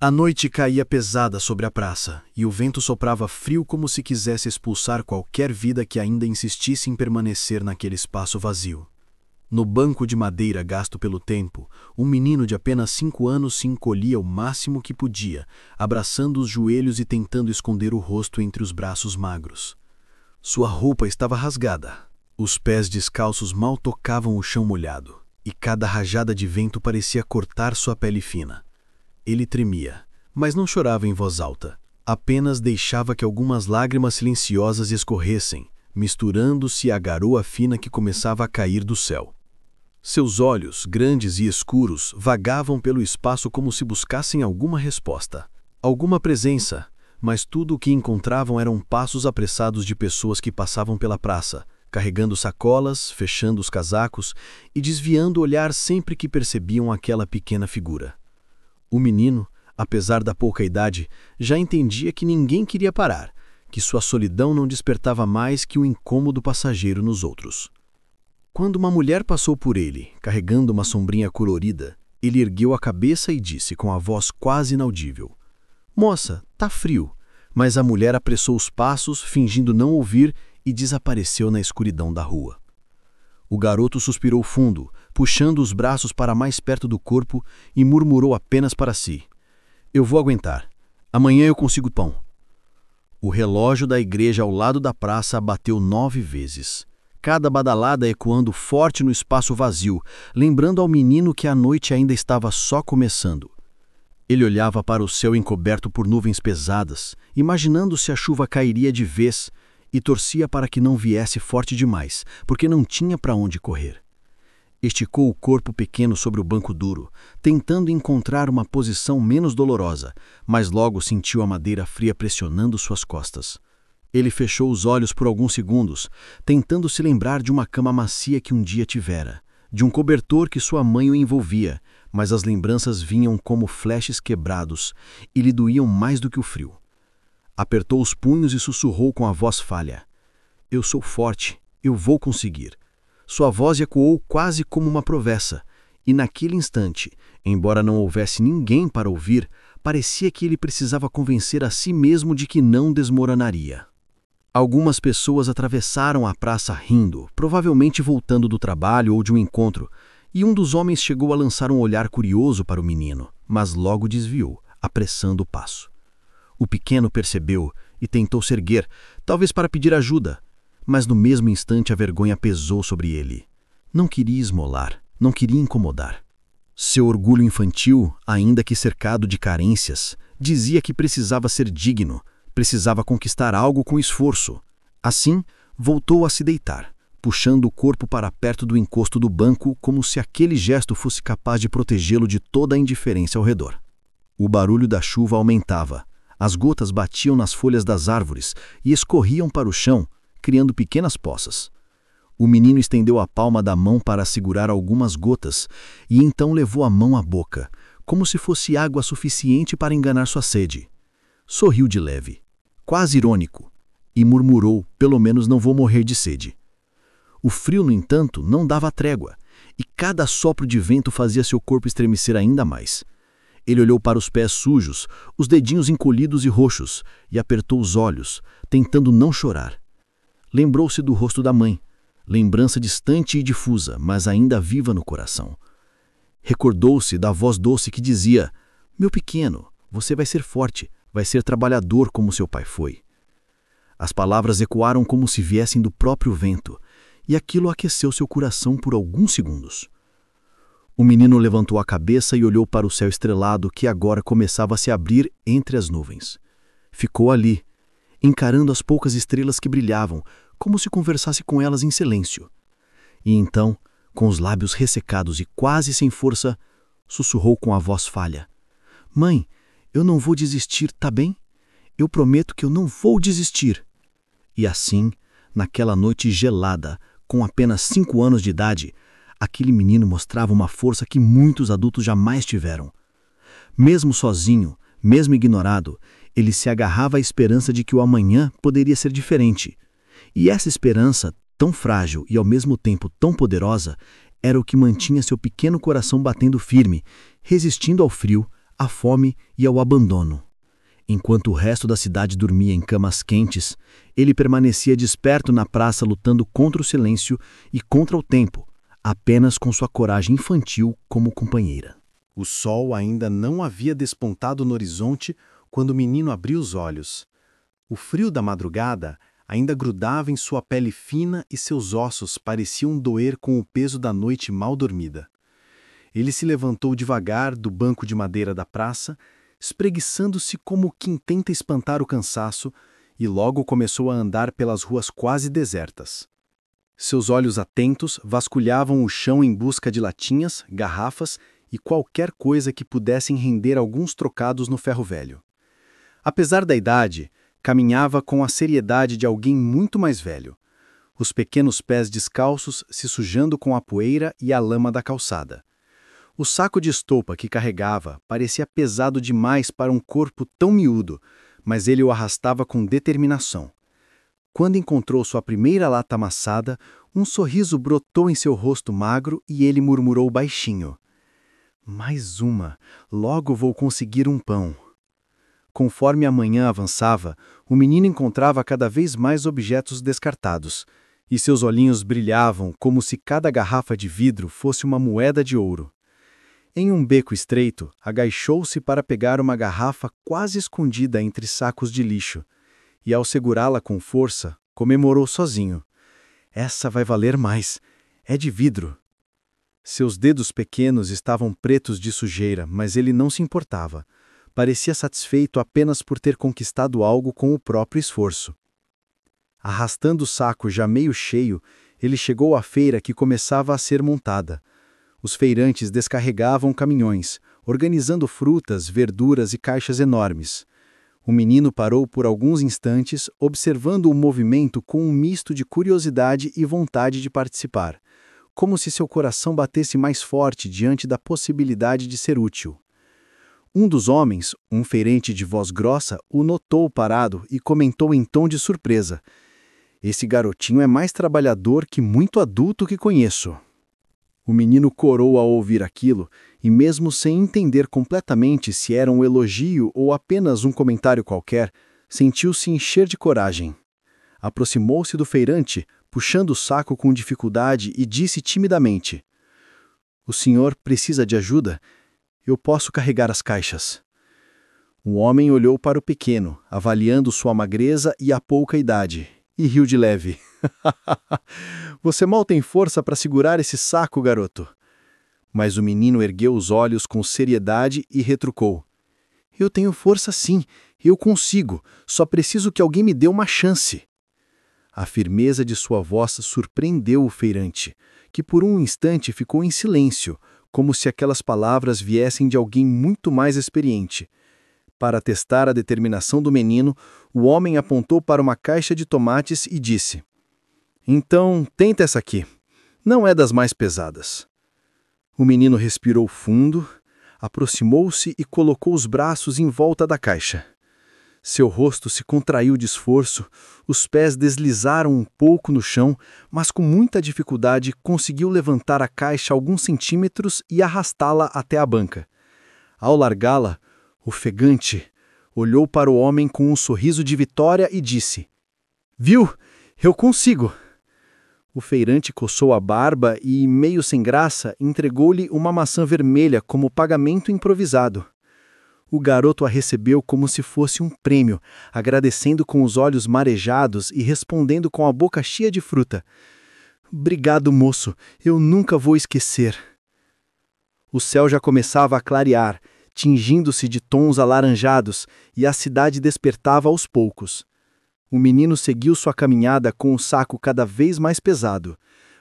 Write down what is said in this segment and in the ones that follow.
A noite caía pesada sobre a praça, e o vento soprava frio como se quisesse expulsar qualquer vida que ainda insistisse em permanecer naquele espaço vazio. No banco de madeira gasto pelo tempo, um menino de apenas 5 anos se encolhia o máximo que podia, abraçando os joelhos e tentando esconder o rosto entre os braços magros. Sua roupa estava rasgada. Os pés descalços mal tocavam o chão molhado, e cada rajada de vento parecia cortar sua pele fina. Ele tremia, mas não chorava em voz alta. Apenas deixava que algumas lágrimas silenciosas escorressem, misturando-se à garoa fina que começava a cair do céu. Seus olhos, grandes e escuros, vagavam pelo espaço como se buscassem alguma resposta, alguma presença, mas tudo o que encontravam eram passos apressados de pessoas que passavam pela praça, carregando sacolas, fechando os casacos e desviando o olhar sempre que percebiam aquela pequena figura. O menino, apesar da pouca idade, já entendia que ninguém queria parar, que sua solidão não despertava mais que um incômodo passageiro nos outros. Quando uma mulher passou por ele, carregando uma sombrinha colorida, ele ergueu a cabeça e disse com a voz quase inaudível: "Moça, tá frio." Mas a mulher apressou os passos, fingindo não ouvir, e desapareceu na escuridão da rua. O garoto suspirou fundo, puxando os braços para mais perto do corpo e murmurou apenas para si: "Eu vou aguentar. Amanhã eu consigo pão." O relógio da igreja ao lado da praça bateu 9 vezes, cada badalada ecoando forte no espaço vazio, lembrando ao menino que a noite ainda estava só começando. Ele olhava para o céu encoberto por nuvens pesadas, imaginando se a chuva cairia de vez, e torcia para que não viesse forte demais, porque não tinha para onde correr. Esticou o corpo pequeno sobre o banco duro, tentando encontrar uma posição menos dolorosa, mas logo sentiu a madeira fria pressionando suas costas. Ele fechou os olhos por alguns segundos, tentando se lembrar de uma cama macia que um dia tivera, de um cobertor que sua mãe o envolvia, mas as lembranças vinham como flashes quebrados e lhe doíam mais do que o frio. Apertou os punhos e sussurrou com a voz falha: "Eu sou forte, eu vou conseguir." Sua voz ecoou quase como uma promessa, e naquele instante, embora não houvesse ninguém para ouvir, parecia que ele precisava convencer a si mesmo de que não desmoronaria. Algumas pessoas atravessaram a praça rindo, provavelmente voltando do trabalho ou de um encontro, e um dos homens chegou a lançar um olhar curioso para o menino, mas logo desviou, apressando o passo. O pequeno percebeu e tentou se erguer, talvez para pedir ajuda, mas no mesmo instante a vergonha pesou sobre ele. Não queria esmolar, não queria incomodar. Seu orgulho infantil, ainda que cercado de carências, dizia que precisava ser digno, precisava conquistar algo com esforço. Assim, voltou a se deitar, puxando o corpo para perto do encosto do banco como se aquele gesto fosse capaz de protegê-lo de toda a indiferença ao redor. O barulho da chuva aumentava. As gotas batiam nas folhas das árvores e escorriam para o chão, criando pequenas poças. O menino estendeu a palma da mão para segurar algumas gotas e então levou a mão à boca, como se fosse água suficiente para enganar sua sede. Sorriu de leve, quase irônico, e murmurou: "Pelo menos não vou morrer de sede." O frio, no entanto, não dava trégua, e cada sopro de vento fazia seu corpo estremecer ainda mais. Ele olhou para os pés sujos, os dedinhos encolhidos e roxos, e apertou os olhos, tentando não chorar. Lembrou-se do rosto da mãe, lembrança distante e difusa, mas ainda viva no coração. Recordou-se da voz doce que dizia: "Meu pequeno, você vai ser forte, vai ser trabalhador como seu pai foi." As palavras ecoaram como se viessem do próprio vento, e aquilo aqueceu seu coração por alguns segundos. O menino levantou a cabeça e olhou para o céu estrelado que agora começava a se abrir entre as nuvens. Ficou ali, encarando as poucas estrelas que brilhavam, como se conversasse com elas em silêncio. E então, com os lábios ressecados e quase sem força, sussurrou com a voz falha: "Mãe, eu não vou desistir, tá bem? Eu prometo que eu não vou desistir." E assim, naquela noite gelada, com apenas 5 anos de idade, aquele menino mostrava uma força que muitos adultos jamais tiveram. Mesmo sozinho, mesmo ignorado, ele se agarrava à esperança de que o amanhã poderia ser diferente. E essa esperança, tão frágil e ao mesmo tempo tão poderosa, era o que mantinha seu pequeno coração batendo firme, resistindo ao frio, à fome e ao abandono. Enquanto o resto da cidade dormia em camas quentes, ele permanecia desperto na praça lutando contra o silêncio e contra o tempo, apenas com sua coragem infantil como companheira. O sol ainda não havia despontado no horizonte quando o menino abriu os olhos. O frio da madrugada ainda grudava em sua pele fina e seus ossos pareciam doer com o peso da noite mal dormida. Ele se levantou devagar do banco de madeira da praça, espreguiçando-se como quem tenta espantar o cansaço, e logo começou a andar pelas ruas quase desertas. Seus olhos atentos vasculhavam o chão em busca de latinhas, garrafas e qualquer coisa que pudessem render alguns trocados no ferro velho. Apesar da idade, caminhava com a seriedade de alguém muito mais velho, os pequenos pés descalços se sujando com a poeira e a lama da calçada. O saco de estopa que carregava parecia pesado demais para um corpo tão miúdo, mas ele o arrastava com determinação. Quando encontrou sua primeira lata amassada, um sorriso brotou em seu rosto magro e ele murmurou baixinho: "Mais uma, logo vou conseguir um pão." Conforme a manhã avançava, o menino encontrava cada vez mais objetos descartados, e seus olhinhos brilhavam como se cada garrafa de vidro fosse uma moeda de ouro. Em um beco estreito, agachou-se para pegar uma garrafa quase escondida entre sacos de lixo, e ao segurá-la com força, comemorou sozinho: "Essa vai valer mais, é de vidro." Seus dedos pequenos estavam pretos de sujeira, mas ele não se importava. Parecia satisfeito apenas por ter conquistado algo com o próprio esforço. Arrastando o saco já meio cheio, ele chegou à feira que começava a ser montada. Os feirantes descarregavam caminhões, organizando frutas, verduras e caixas enormes. O menino parou por alguns instantes, observando o movimento com um misto de curiosidade e vontade de participar, como se seu coração batesse mais forte diante da possibilidade de ser útil. Um dos homens, um feirante de voz grossa, o notou parado e comentou em tom de surpresa: "Esse garotinho é mais trabalhador que muito adulto que conheço." O menino corou ao ouvir aquilo e, mesmo sem entender completamente se era um elogio ou apenas um comentário qualquer, sentiu-se encher de coragem. Aproximou-se do feirante, puxando o saco com dificuldade, e disse timidamente: "O senhor precisa de ajuda? Eu posso carregar as caixas." O homem olhou para o pequeno, avaliando sua magreza e a pouca idade, e riu de leve. "Você mal tem força para segurar esse saco, garoto." Mas o menino ergueu os olhos com seriedade e retrucou: "Eu tenho força sim, eu consigo, só preciso que alguém me dê uma chance." A firmeza de sua voz surpreendeu o feirante, que por um instante ficou em silêncio, como se aquelas palavras viessem de alguém muito mais experiente. Para testar a determinação do menino, o homem apontou para uma caixa de tomates e disse: "Então, tenta essa aqui. Não é das mais pesadas." O menino respirou fundo, aproximou-se e colocou os braços em volta da caixa. Seu rosto se contraiu de esforço, os pés deslizaram um pouco no chão, mas com muita dificuldade conseguiu levantar a caixa alguns centímetros e arrastá-la até a banca. Ao largá-la, ofegante, olhou para o homem com um sorriso de vitória e disse: "Viu? Eu consigo." O feirante coçou a barba e, meio sem graça, entregou-lhe uma maçã vermelha como pagamento improvisado. O garoto a recebeu como se fosse um prêmio, agradecendo com os olhos marejados e respondendo com a boca cheia de fruta: "Obrigado, moço, eu nunca vou esquecer." O céu já começava a clarear, tingindo-se de tons alaranjados, e a cidade despertava aos poucos. O menino seguiu sua caminhada com o saco cada vez mais pesado,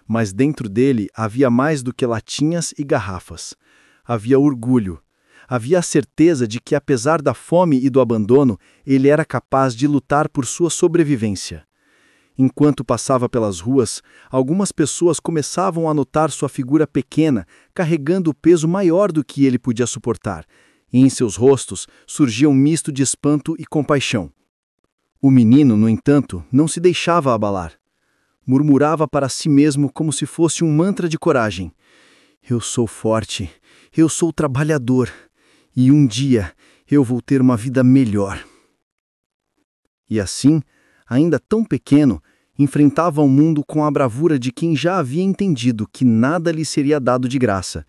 mas dentro dele havia mais do que latinhas e garrafas. Havia orgulho. Havia a certeza de que, apesar da fome e do abandono, ele era capaz de lutar por sua sobrevivência. Enquanto passava pelas ruas, algumas pessoas começavam a notar sua figura pequena, carregando o peso maior do que ele podia suportar, e em seus rostos surgia um misto de espanto e compaixão. O menino, no entanto, não se deixava abalar. Murmurava para si mesmo como se fosse um mantra de coragem: "Eu sou forte, eu sou trabalhador, E um dia eu vou ter uma vida melhor. E assim, ainda tão pequeno, enfrentava o mundo com a bravura de quem já havia entendido que nada lhe seria dado de graça.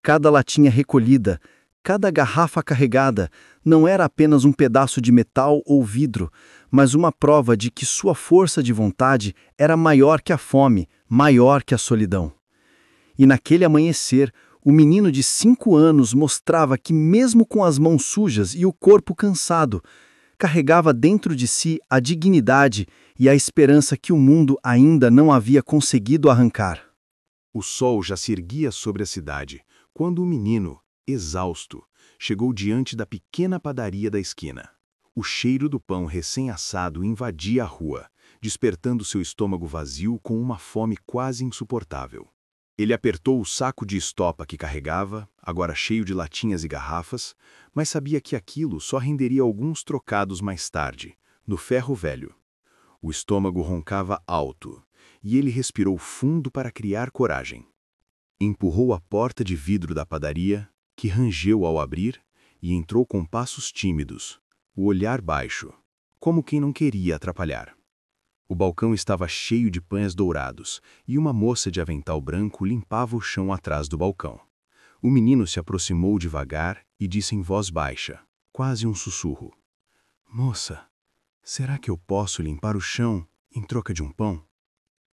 Cada latinha recolhida, cada garrafa carregada, não era apenas um pedaço de metal ou vidro, mas uma prova de que sua força de vontade era maior que a fome, maior que a solidão. E naquele amanhecer, o menino de 5 anos mostrava que, mesmo com as mãos sujas e o corpo cansado, carregava dentro de si a dignidade e a esperança que o mundo ainda não havia conseguido arrancar. O sol já se erguia sobre a cidade, quando o menino, exausto, chegou diante da pequena padaria da esquina. O cheiro do pão recém-assado invadia a rua, despertando seu estômago vazio com uma fome quase insuportável. Ele apertou o saco de estopa que carregava, agora cheio de latinhas e garrafas, mas sabia que aquilo só renderia alguns trocados mais tarde, no ferro velho. O estômago roncava alto, e ele respirou fundo para criar coragem. Empurrou a porta de vidro da padaria, que rangeu ao abrir, e entrou com passos tímidos, o olhar baixo, como quem não queria atrapalhar. O balcão estava cheio de pães dourados, e uma moça de avental branco limpava o chão atrás do balcão. O menino se aproximou devagar e disse em voz baixa, quase um sussurro: "Moça, será que eu posso limpar o chão em troca de um pão?"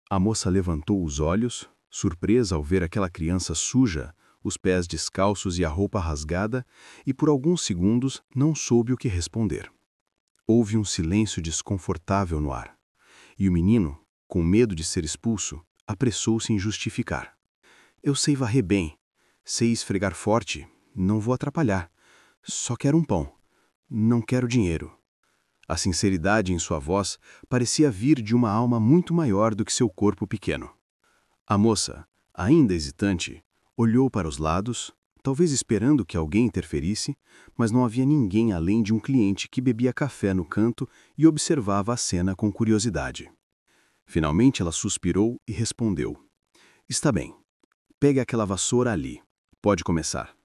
A moça levantou os olhos, surpresa ao ver aquela criança suja, os pés descalços e a roupa rasgada, e por alguns segundos não soube o que responder. Houve um silêncio desconfortável no ar. E o menino, com medo de ser expulso, apressou-se em justificar. "Eu sei varrer bem, sei esfregar forte, não vou atrapalhar. Só quero um pão, não quero dinheiro." A sinceridade em sua voz parecia vir de uma alma muito maior do que seu corpo pequeno. A moça, ainda hesitante, olhou para os lados, talvez esperando que alguém interferisse, mas não havia ninguém além de um cliente que bebia café no canto e observava a cena com curiosidade. Finalmente ela suspirou e respondeu: "Está bem. Pegue aquela vassoura ali. Pode começar."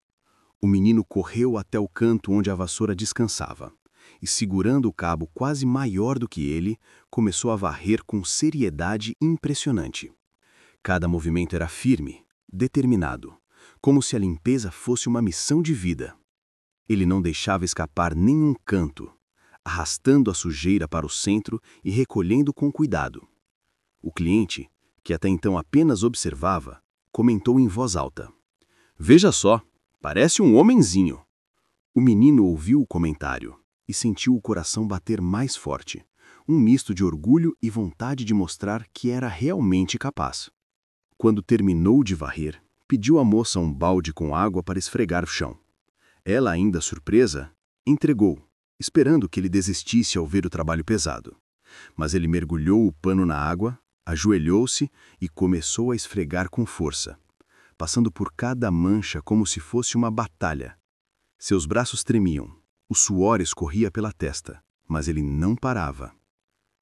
O menino correu até o canto onde a vassoura descansava e, segurando o cabo quase maior do que ele, começou a varrer com seriedade impressionante. Cada movimento era firme, determinado, como se a limpeza fosse uma missão de vida. Ele não deixava escapar nenhum canto, arrastando a sujeira para o centro e recolhendo com cuidado. O cliente, que até então apenas observava, comentou em voz alta: "Veja só, parece um homenzinho." O menino ouviu o comentário e sentiu o coração bater mais forte, um misto de orgulho e vontade de mostrar que era realmente capaz. Quando terminou de varrer, pediu à moça um balde com água para esfregar o chão. Ela, ainda surpresa, entregou, esperando que ele desistisse ao ver o trabalho pesado. Mas ele mergulhou o pano na água, ajoelhou-se e começou a esfregar com força, passando por cada mancha como se fosse uma batalha. Seus braços tremiam, o suor escorria pela testa, mas ele não parava.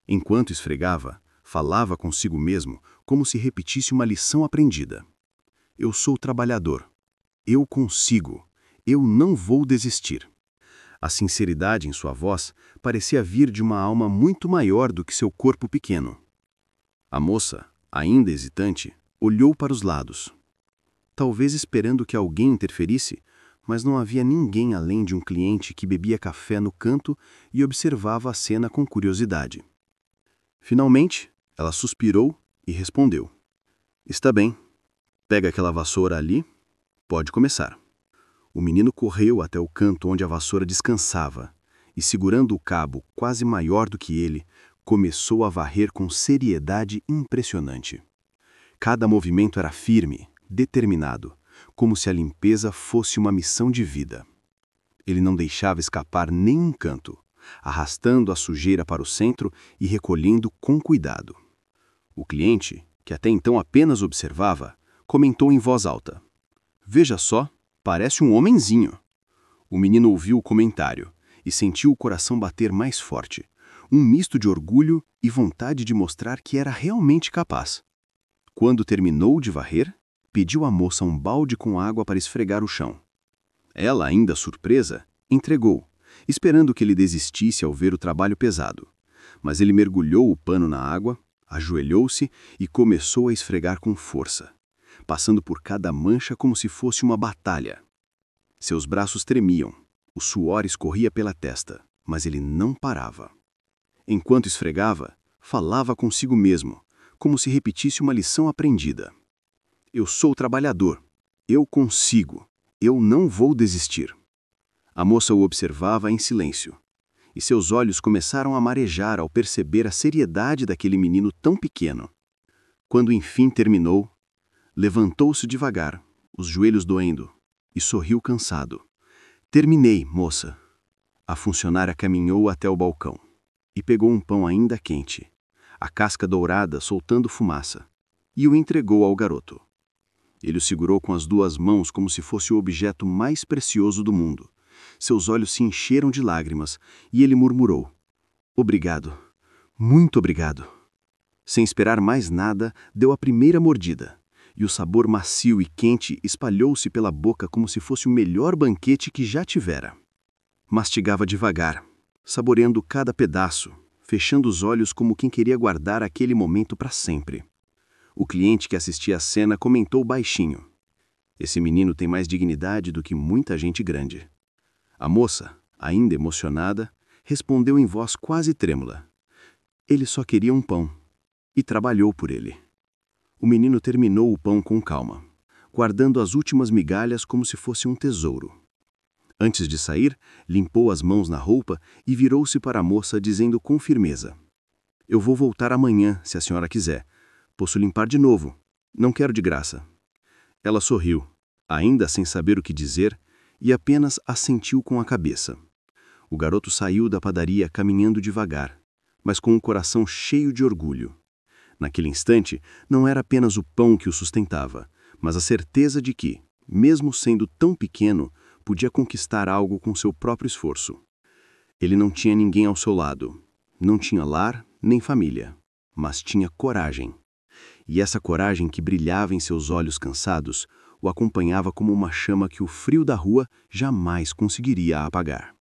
Enquanto esfregava, falava consigo mesmo como se repetisse uma lição aprendida. "Eu sou trabalhador. Eu consigo. Eu não vou desistir." A sinceridade em sua voz parecia vir de uma alma muito maior do que seu corpo pequeno. A moça, ainda hesitante, olhou para os lados, talvez esperando que alguém interferisse, mas não havia ninguém além de um cliente que bebia café no canto e observava a cena com curiosidade. Finalmente, ela suspirou e respondeu: "Está bem. Pega aquela vassoura ali. Pode começar." O menino correu até o canto onde a vassoura descansava e, segurando o cabo quase maior do que ele, começou a varrer com seriedade impressionante. Cada movimento era firme, determinado, como se a limpeza fosse uma missão de vida. Ele não deixava escapar nenhum canto, arrastando a sujeira para o centro e recolhendo com cuidado. O cliente, que até então apenas observava, comentou em voz alta: "Veja só, parece um homenzinho." O menino ouviu o comentário e sentiu o coração bater mais forte, um misto de orgulho e vontade de mostrar que era realmente capaz. Quando terminou de varrer, pediu à moça um balde com água para esfregar o chão. Ela, ainda surpresa, entregou, esperando que ele desistisse ao ver o trabalho pesado. Mas ele mergulhou o pano na água, ajoelhou-se e começou a esfregar com força, passando por cada mancha como se fosse uma batalha. Seus braços tremiam, o suor escorria pela testa, mas ele não parava. Enquanto esfregava, falava consigo mesmo, como se repetisse uma lição aprendida. Eu sou trabalhador. Eu consigo. Eu não vou desistir. A moça o observava em silêncio, e seus olhos começaram a marejar ao perceber a seriedade daquele menino tão pequeno. Quando enfim terminou, levantou-se devagar, os joelhos doendo, e sorriu cansado. Terminei, moça. A funcionária caminhou até o balcão e pegou um pão ainda quente, a casca dourada soltando fumaça, e o entregou ao garoto. Ele o segurou com as duas mãos como se fosse o objeto mais precioso do mundo. Seus olhos se encheram de lágrimas e ele murmurou: "Obrigado, muito obrigado." Sem esperar mais nada, deu a primeira mordida, e o sabor macio e quente espalhou-se pela boca como se fosse o melhor banquete que já tivera. Mastigava devagar, saboreando cada pedaço, fechando os olhos como quem queria guardar aquele momento para sempre. O cliente que assistia à cena comentou baixinho: "Esse menino tem mais dignidade do que muita gente grande." A moça, ainda emocionada, respondeu em voz quase trêmula: "Ele só queria um pão." E trabalhou por ele. O menino terminou o pão com calma, guardando as últimas migalhas como se fosse um tesouro. Antes de sair, limpou as mãos na roupa e virou-se para a moça dizendo com firmeza: "Eu vou voltar amanhã, se a senhora quiser. Posso limpar de novo. Não quero de graça." Ela sorriu, ainda sem saber o que dizer, e apenas assentiu com a cabeça. O garoto saiu da padaria caminhando devagar, mas com o coração cheio de orgulho. Naquele instante, não era apenas o pão que o sustentava, mas a certeza de que, mesmo sendo tão pequeno, podia conquistar algo com seu próprio esforço. Ele não tinha ninguém ao seu lado, não tinha lar nem família, mas tinha coragem. E essa coragem que brilhava em seus olhos cansados o acompanhava como uma chama que o frio da rua jamais conseguiria apagar.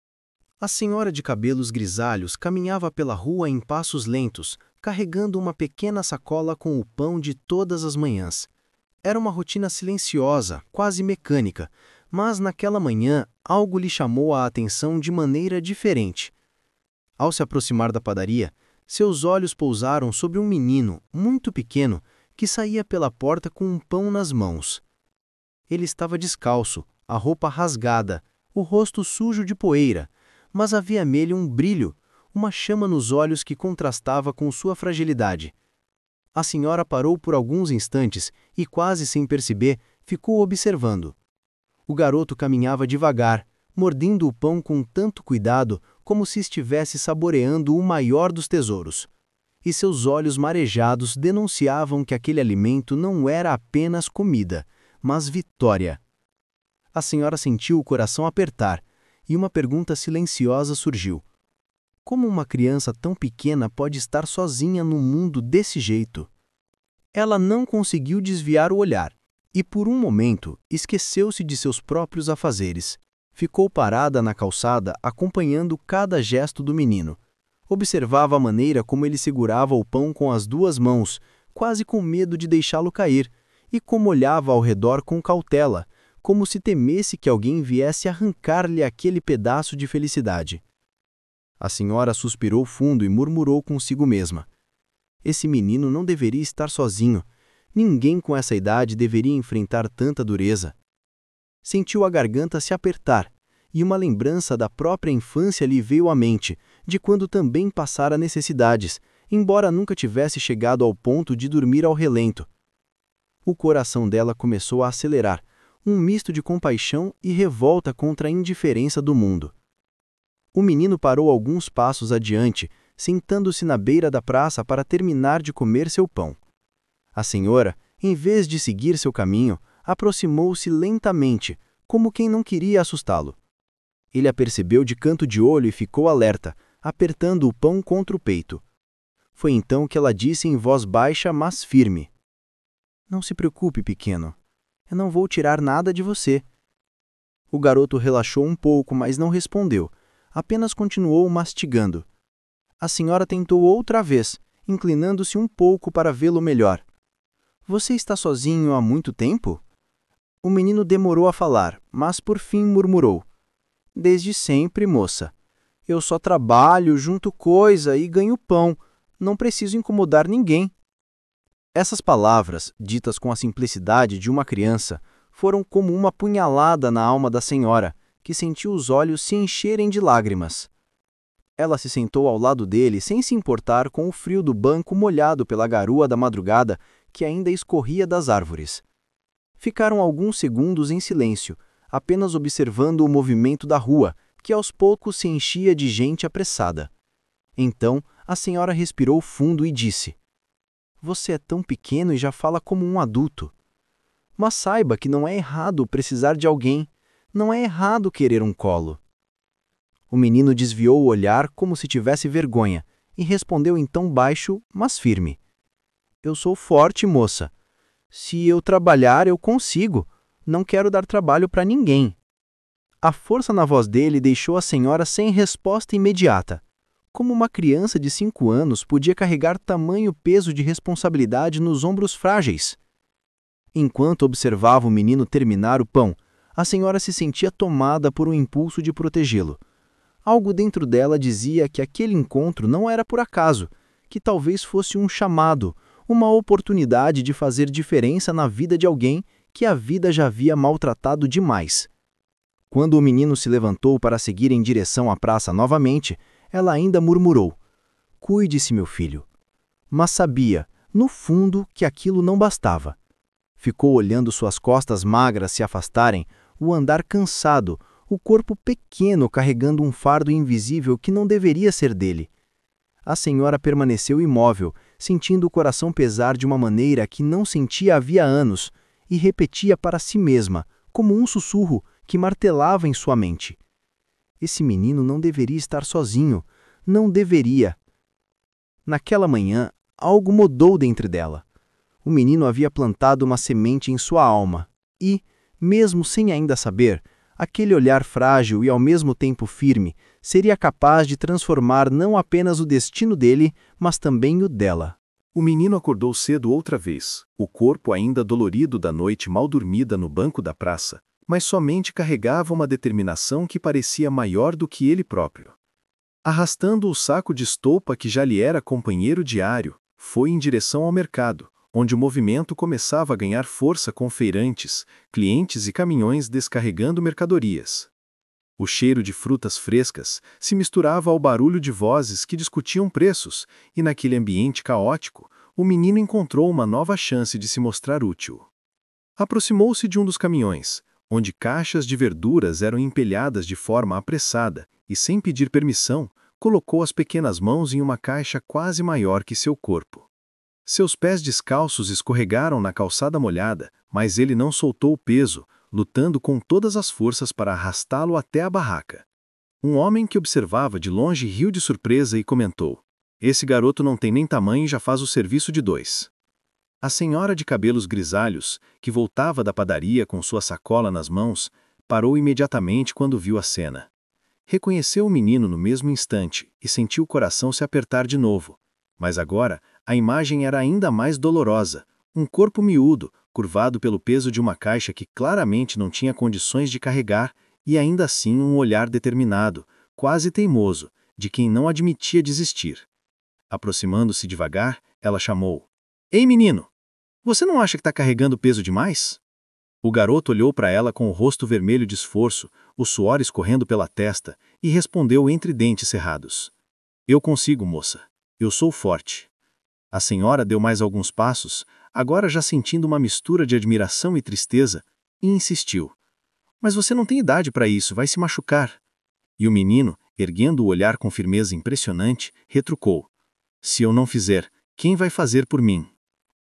A senhora de cabelos grisalhos caminhava pela rua em passos lentos, carregando uma pequena sacola com o pão de todas as manhãs. Era uma rotina silenciosa, quase mecânica, mas naquela manhã algo lhe chamou a atenção de maneira diferente. Ao se aproximar da padaria, seus olhos pousaram sobre um menino, muito pequeno, que saía pela porta com um pão nas mãos. Ele estava descalço, a roupa rasgada, o rosto sujo de poeira, mas havia nele um brilho, uma chama nos olhos que contrastava com sua fragilidade. A senhora parou por alguns instantes e, quase sem perceber, ficou observando. O garoto caminhava devagar, mordendo o pão com tanto cuidado como se estivesse saboreando o maior dos tesouros. E seus olhos marejados denunciavam que aquele alimento não era apenas comida, mas vitória. A senhora sentiu o coração apertar, e uma pergunta silenciosa surgiu: como uma criança tão pequena pode estar sozinha no mundo desse jeito? Ela não conseguiu desviar o olhar, e por um momento esqueceu-se de seus próprios afazeres. Ficou parada na calçada acompanhando cada gesto do menino. Observava a maneira como ele segurava o pão com as duas mãos, quase com medo de deixá-lo cair, e como olhava ao redor com cautela, como se temesse que alguém viesse arrancar-lhe aquele pedaço de felicidade. A senhora suspirou fundo e murmurou consigo mesma: esse menino não deveria estar sozinho. Ninguém com essa idade deveria enfrentar tanta dureza. Sentiu a garganta se apertar, e uma lembrança da própria infância lhe veio à mente, de quando também passara necessidades, embora nunca tivesse chegado ao ponto de dormir ao relento. O coração dela começou a acelerar, um misto de compaixão e revolta contra a indiferença do mundo. O menino parou alguns passos adiante, sentando-se na beira da praça para terminar de comer seu pão. A senhora, em vez de seguir seu caminho, aproximou-se lentamente, como quem não queria assustá-lo. Ele a percebeu de canto de olho e ficou alerta, apertando o pão contra o peito. Foi então que ela disse em voz baixa, mas firme: não se preocupe, pequeno. Eu não vou tirar nada de você. O garoto relaxou um pouco, mas não respondeu. Apenas continuou mastigando. A senhora tentou outra vez, inclinando-se um pouco para vê-lo melhor. Você está sozinho há muito tempo? O menino demorou a falar, mas por fim murmurou. Desde sempre, moça. Eu só trabalho, junto coisa e ganho pão. Não preciso incomodar ninguém. Essas palavras, ditas com a simplicidade de uma criança, foram como uma punhalada na alma da senhora, que sentiu os olhos se encherem de lágrimas. Ela se sentou ao lado dele sem se importar com o frio do banco molhado pela garoa da madrugada que ainda escorria das árvores. Ficaram alguns segundos em silêncio, apenas observando o movimento da rua, que aos poucos se enchia de gente apressada. Então, a senhora respirou fundo e disse: Você é tão pequeno e já fala como um adulto. Mas saiba que não é errado precisar de alguém, não é errado querer um colo. O menino desviou o olhar como se tivesse vergonha e respondeu então baixo, mas firme. Eu sou forte, moça. Se eu trabalhar, eu consigo. Não quero dar trabalho para ninguém. A força na voz dele deixou a senhora sem resposta imediata. Como uma criança de 5 anos podia carregar tamanho peso de responsabilidade nos ombros frágeis? Enquanto observava o menino terminar o pão, a senhora se sentia tomada por um impulso de protegê-lo. Algo dentro dela dizia que aquele encontro não era por acaso, que talvez fosse um chamado, uma oportunidade de fazer diferença na vida de alguém que a vida já havia maltratado demais. Quando o menino se levantou para seguir em direção à praça novamente, ela ainda murmurou: Cuide-se, meu filho. Mas sabia, no fundo, que aquilo não bastava. Ficou olhando suas costas magras se afastarem, o andar cansado, o corpo pequeno carregando um fardo invisível que não deveria ser dele. A senhora permaneceu imóvel, sentindo o coração pesar de uma maneira que não sentia havia anos, e repetia para si mesma, como um sussurro que martelava em sua mente: Esse menino não deveria estar sozinho, não deveria. Naquela manhã, algo mudou dentro dela. O menino havia plantado uma semente em sua alma e, mesmo sem ainda saber, aquele olhar frágil e ao mesmo tempo firme seria capaz de transformar não apenas o destino dele, mas também o dela. O menino acordou cedo outra vez, o corpo ainda dolorido da noite mal dormida no banco da praça, mas somente carregava uma determinação que parecia maior do que ele próprio. Arrastando o saco de estopa que já lhe era companheiro diário, foi em direção ao mercado, onde o movimento começava a ganhar força com feirantes, clientes e caminhões descarregando mercadorias. O cheiro de frutas frescas se misturava ao barulho de vozes que discutiam preços, e naquele ambiente caótico, o menino encontrou uma nova chance de se mostrar útil. Aproximou-se de um dos caminhões, onde caixas de verduras eram empilhadas de forma apressada, e sem pedir permissão, colocou as pequenas mãos em uma caixa quase maior que seu corpo. Seus pés descalços escorregaram na calçada molhada, mas ele não soltou o peso, lutando com todas as forças para arrastá-lo até a barraca. Um homem que observava de longe riu de surpresa e comentou: Esse garoto não tem nem tamanho e já faz o serviço de 2. A senhora de cabelos grisalhos, que voltava da padaria com sua sacola nas mãos, parou imediatamente quando viu a cena. Reconheceu o menino no mesmo instante e sentiu o coração se apertar de novo. Mas agora, a imagem era ainda mais dolorosa. Um corpo miúdo, curvado pelo peso de uma caixa que claramente não tinha condições de carregar, e ainda assim um olhar determinado, quase teimoso, de quem não admitia desistir. Aproximando-se devagar, ela chamou: Ei, menino! Você não acha que está carregando peso demais? O garoto olhou para ela com o rosto vermelho de esforço, o suor escorrendo pela testa, e respondeu entre dentes cerrados: Eu consigo, moça. Eu sou forte. A senhora deu mais alguns passos, agora já sentindo uma mistura de admiração e tristeza, e insistiu: Mas você não tem idade para isso, vai se machucar. E o menino, erguendo o olhar com firmeza impressionante, retrucou: Se eu não fizer, quem vai fazer por mim?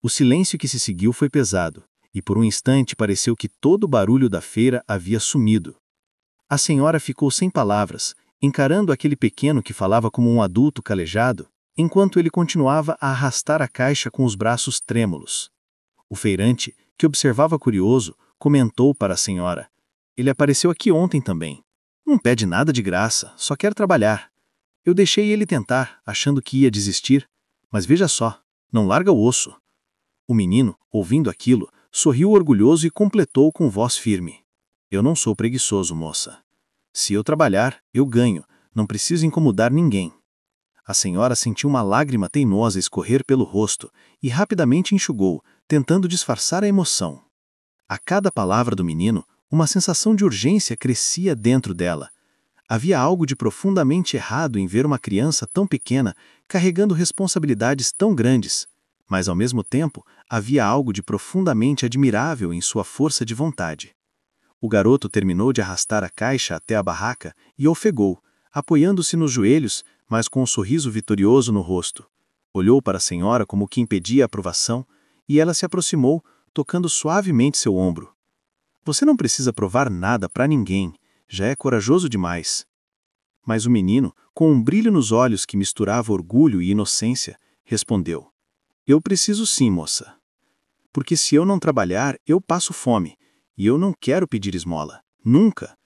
O silêncio que se seguiu foi pesado, e por um instante pareceu que todo o barulho da feira havia sumido. A senhora ficou sem palavras, encarando aquele pequeno que falava como um adulto calejado, enquanto ele continuava a arrastar a caixa com os braços trêmulos. O feirante, que observava curioso, comentou para a senhora: Ele apareceu aqui ontem também. Não pede nada de graça, só quer trabalhar. Eu deixei ele tentar, achando que ia desistir, mas veja só, não larga o osso. O menino, ouvindo aquilo, sorriu orgulhoso e completou com voz firme. Eu não sou preguiçoso, moça. Se eu trabalhar, eu ganho, não preciso incomodar ninguém. A senhora sentiu uma lágrima teimosa escorrer pelo rosto e rapidamente enxugou, tentando disfarçar a emoção. A cada palavra do menino, uma sensação de urgência crescia dentro dela. Havia algo de profundamente errado em ver uma criança tão pequena carregando responsabilidades tão grandes, mas ao mesmo tempo havia algo de profundamente admirável em sua força de vontade. O garoto terminou de arrastar a caixa até a barraca e ofegou, apoiando-se nos joelhos, mas com um sorriso vitorioso no rosto. Olhou para a senhora como quem pedia aprovação, e ela se aproximou, tocando suavemente seu ombro. Você não precisa provar nada para ninguém, já é corajoso demais. Mas o menino, com um brilho nos olhos que misturava orgulho e inocência, respondeu: Eu preciso sim, moça. Porque se eu não trabalhar, eu passo fome, e eu não quero pedir esmola. Nunca.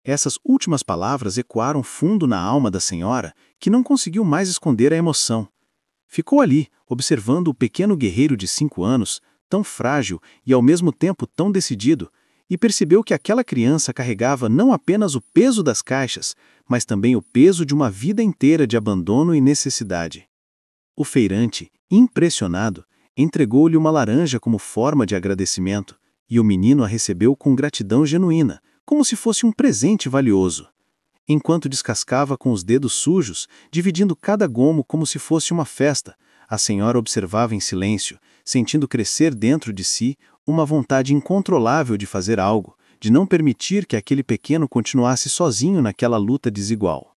Essas últimas palavras ecoaram fundo na alma da senhora, que não conseguiu mais esconder a emoção. Ficou ali, observando o pequeno guerreiro de 5 anos, tão frágil e ao mesmo tempo tão decidido, e percebeu que aquela criança carregava não apenas o peso das caixas, mas também o peso de uma vida inteira de abandono e necessidade. O feirante, impressionado, entregou-lhe uma laranja como forma de agradecimento, e o menino a recebeu com gratidão genuína, como se fosse um presente valioso. Enquanto descascava com os dedos sujos, dividindo cada gomo como se fosse uma festa, a senhora observava em silêncio, sentindo crescer dentro de si uma vontade incontrolável de fazer algo, de não permitir que aquele pequeno continuasse sozinho naquela luta desigual.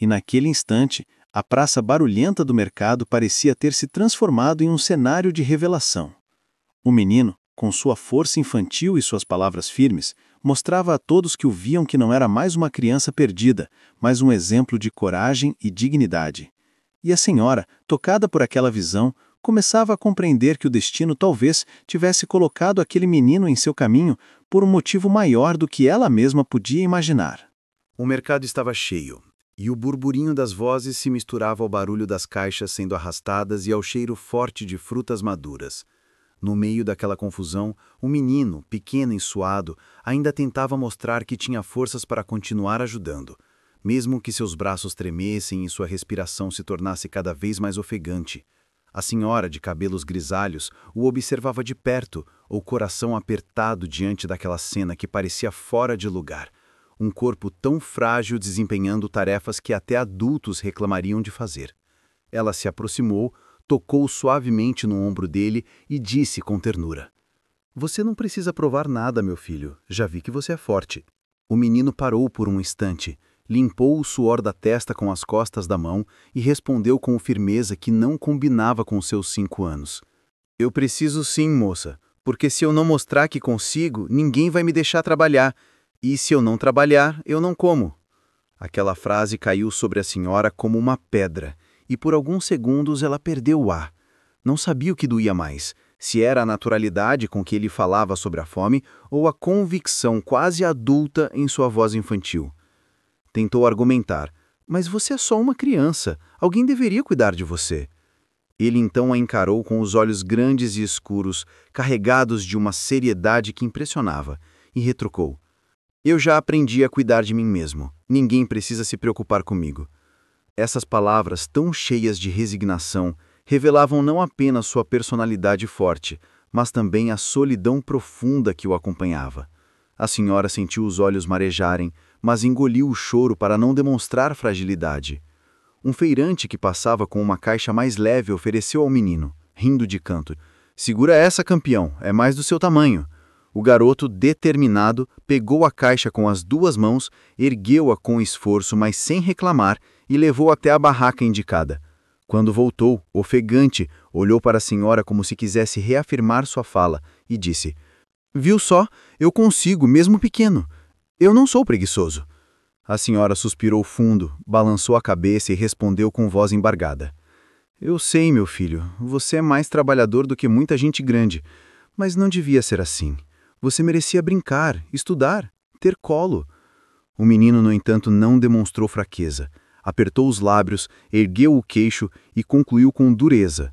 E naquele instante, a praça barulhenta do mercado parecia ter se transformado em um cenário de revelação. O menino, com sua força infantil e suas palavras firmes, mostrava a todos que o viam que não era mais uma criança perdida, mas um exemplo de coragem e dignidade. E a senhora, tocada por aquela visão, começava a compreender que o destino talvez tivesse colocado aquele menino em seu caminho por um motivo maior do que ela mesma podia imaginar. O mercado estava cheio, e o burburinho das vozes se misturava ao barulho das caixas sendo arrastadas e ao cheiro forte de frutas maduras. No meio daquela confusão, o menino, pequeno e suado, ainda tentava mostrar que tinha forças para continuar ajudando, mesmo que seus braços tremessem e sua respiração se tornasse cada vez mais ofegante. A senhora, de cabelos grisalhos, o observava de perto, o coração apertado diante daquela cena que parecia fora de lugar. Um corpo tão frágil desempenhando tarefas que até adultos reclamariam de fazer. Ela se aproximou, tocou suavemente no ombro dele e disse com ternura: Você não precisa provar nada, meu filho, já vi que você é forte. O menino parou por um instante, limpou o suor da testa com as costas da mão e respondeu com firmeza que não combinava com seus 5 anos. Eu preciso sim, moça, porque se eu não mostrar que consigo, ninguém vai me deixar trabalhar, e se eu não trabalhar, eu não como. Aquela frase caiu sobre a senhora como uma pedra, e por alguns segundos ela perdeu o ar. Não sabia o que doía mais, se era a naturalidade com que ele falava sobre a fome ou a convicção quase adulta em sua voz infantil. Tentou argumentar, mas você é só uma criança, alguém deveria cuidar de você. Ele então a encarou com os olhos grandes e escuros, carregados de uma seriedade que impressionava, e retrucou: Eu já aprendi a cuidar de mim mesmo, ninguém precisa se preocupar comigo. Essas palavras tão cheias de resignação revelavam não apenas sua personalidade forte, mas também a solidão profunda que o acompanhava. A senhora sentiu os olhos marejarem, mas engoliu o choro para não demonstrar fragilidade. Um feirante que passava com uma caixa mais leve ofereceu ao menino, rindo de canto: Segura essa, campeão, é mais do seu tamanho. O garoto, determinado, pegou a caixa com as 2 mãos, ergueu-a com esforço, mas sem reclamar, e levou até a barraca indicada. Quando voltou, ofegante, olhou para a senhora como se quisesse reafirmar sua fala e disse: Viu só, eu consigo, mesmo pequeno. Eu não sou preguiçoso. A senhora suspirou fundo, balançou a cabeça e respondeu com voz embargada: Eu sei, meu filho, você é mais trabalhador do que muita gente grande, mas não devia ser assim. Você merecia brincar, estudar, ter colo. O menino, no entanto, não demonstrou fraqueza. Apertou os lábios, ergueu o queixo e concluiu com dureza: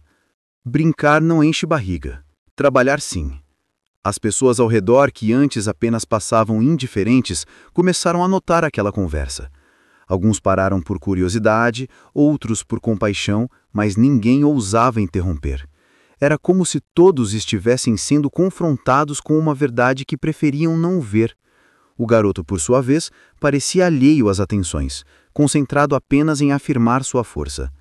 brincar não enche barriga. Trabalhar sim. As pessoas ao redor, que antes apenas passavam indiferentes, começaram a notar aquela conversa. Alguns pararam por curiosidade, outros por compaixão, mas ninguém ousava interromper. Era como se todos estivessem sendo confrontados com uma verdade que preferiam não ver. O garoto, por sua vez, parecia alheio às atenções, concentrado apenas em afirmar sua força.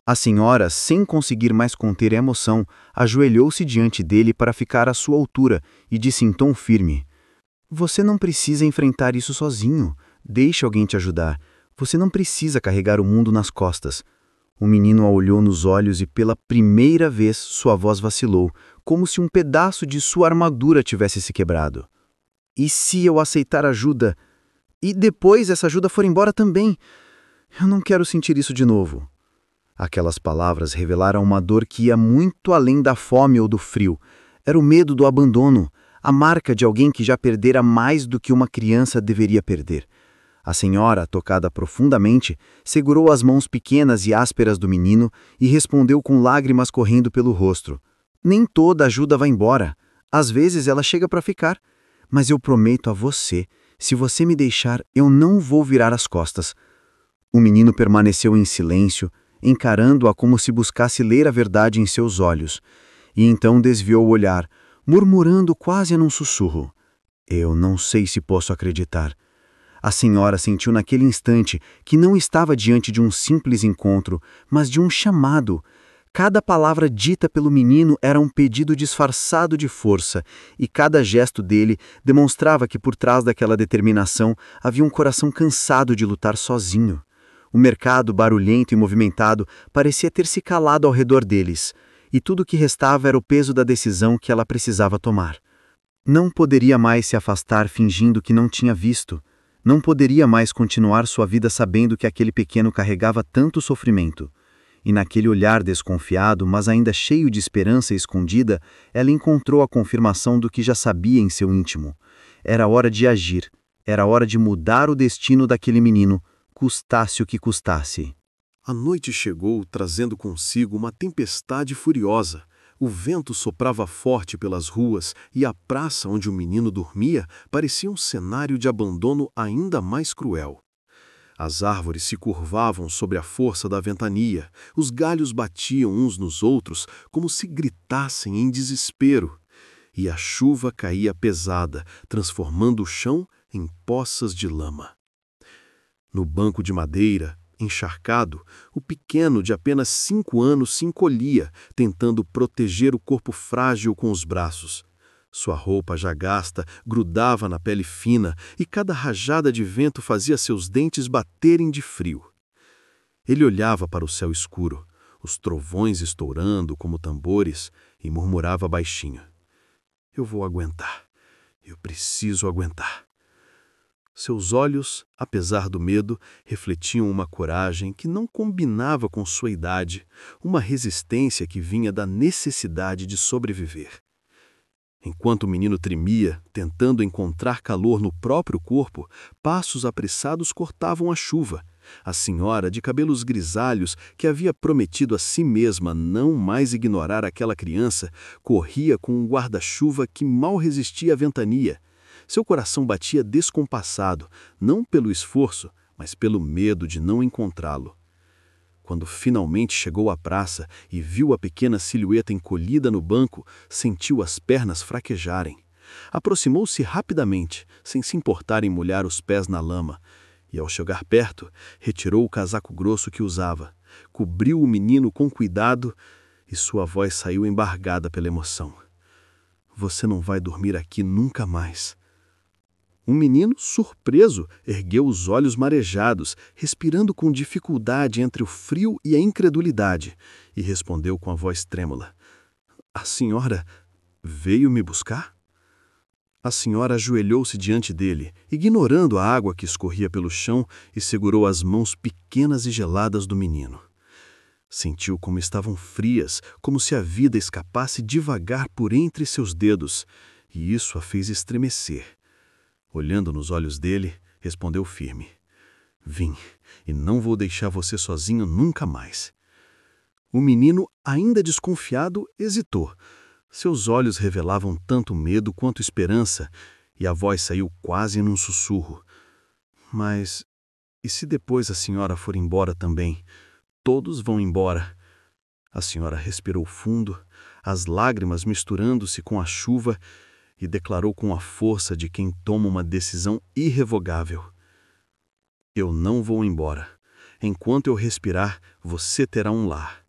A senhora, sem conseguir mais conter a emoção, ajoelhou-se diante dele para ficar à sua altura e disse em tom firme: Você não precisa enfrentar isso sozinho. Deixe alguém te ajudar. Você não precisa carregar o mundo nas costas. O menino a olhou nos olhos e pela primeira vez sua voz vacilou, como se um pedaço de sua armadura tivesse se quebrado. E se eu aceitar ajuda? E depois essa ajuda for embora também? Eu não quero sentir isso de novo. Aquelas palavras revelaram uma dor que ia muito além da fome ou do frio. Era o medo do abandono, a marca de alguém que já perdera mais do que uma criança deveria perder. A senhora, tocada profundamente, segurou as mãos pequenas e ásperas do menino e respondeu com lágrimas correndo pelo rosto: Nem toda ajuda vai embora. Às vezes ela chega para ficar. Mas eu prometo a você, se você me deixar, eu não vou virar as costas. O menino permaneceu em silêncio, encarando-a como se buscasse ler a verdade em seus olhos, e então desviou o olhar, murmurando quase num sussurro: Eu não sei se posso acreditar. A senhora sentiu naquele instante que não estava diante de um simples encontro, mas de um chamado. Cada palavra dita pelo menino era um pedido disfarçado de força, e cada gesto dele demonstrava que por trás daquela determinação havia um coração cansado de lutar sozinho. O mercado, barulhento e movimentado, parecia ter se calado ao redor deles, e tudo o que restava era o peso da decisão que ela precisava tomar. Não poderia mais se afastar fingindo que não tinha visto. Não poderia mais continuar sua vida sabendo que aquele pequeno carregava tanto sofrimento. E naquele olhar desconfiado, mas ainda cheio de esperança escondida, ela encontrou a confirmação do que já sabia em seu íntimo. Era hora de agir, era hora de mudar o destino daquele menino, custasse o que custasse. A noite chegou trazendo consigo uma tempestade furiosa. O vento soprava forte pelas ruas e a praça onde o menino dormia parecia um cenário de abandono ainda mais cruel. As árvores se curvavam sobre a força da ventania, os galhos batiam uns nos outros como se gritassem em desespero, e a chuva caía pesada, transformando o chão em poças de lama. No banco de madeira, encharcado, o pequeno de apenas 5 anos se encolhia, tentando proteger o corpo frágil com os braços. Sua roupa já gasta grudava na pele fina e cada rajada de vento fazia seus dentes baterem de frio. Ele olhava para o céu escuro, os trovões estourando como tambores, e murmurava baixinho: Eu vou aguentar. Eu preciso aguentar. Seus olhos, apesar do medo, refletiam uma coragem que não combinava com sua idade, uma resistência que vinha da necessidade de sobreviver. Enquanto o menino tremia, tentando encontrar calor no próprio corpo, passos apressados cortavam a chuva. A senhora, de cabelos grisalhos, que havia prometido a si mesma não mais ignorar aquela criança, corria com um guarda-chuva que mal resistia à ventania. Seu coração batia descompassado, não pelo esforço, mas pelo medo de não encontrá-lo. Quando finalmente chegou à praça e viu a pequena silhueta encolhida no banco, sentiu as pernas fraquejarem. Aproximou-se rapidamente, sem se importar em molhar os pés na lama, e ao chegar perto, retirou o casaco grosso que usava, cobriu o menino com cuidado e sua voz saiu embargada pela emoção. Você não vai dormir aqui nunca mais. Um menino, surpreso, ergueu os olhos marejados, respirando com dificuldade entre o frio e a incredulidade, e respondeu com a voz trêmula: A senhora veio me buscar? A senhora ajoelhou-se diante dele, ignorando a água que escorria pelo chão, e segurou as mãos pequenas e geladas do menino. Sentiu como estavam frias, como se a vida escapasse devagar por entre seus dedos, e isso a fez estremecer. Olhando nos olhos dele, respondeu firme: Vim, e não vou deixar você sozinho nunca mais. O menino, ainda desconfiado, hesitou. Seus olhos revelavam tanto medo quanto esperança, e a voz saiu quase num sussurro. Mas e se depois a senhora for embora também? Todos vão embora. A senhora respirou fundo, as lágrimas misturando-se com a chuva, e declarou com a força de quem toma uma decisão irrevogável: Eu não vou embora. Enquanto eu respirar, você terá um lar.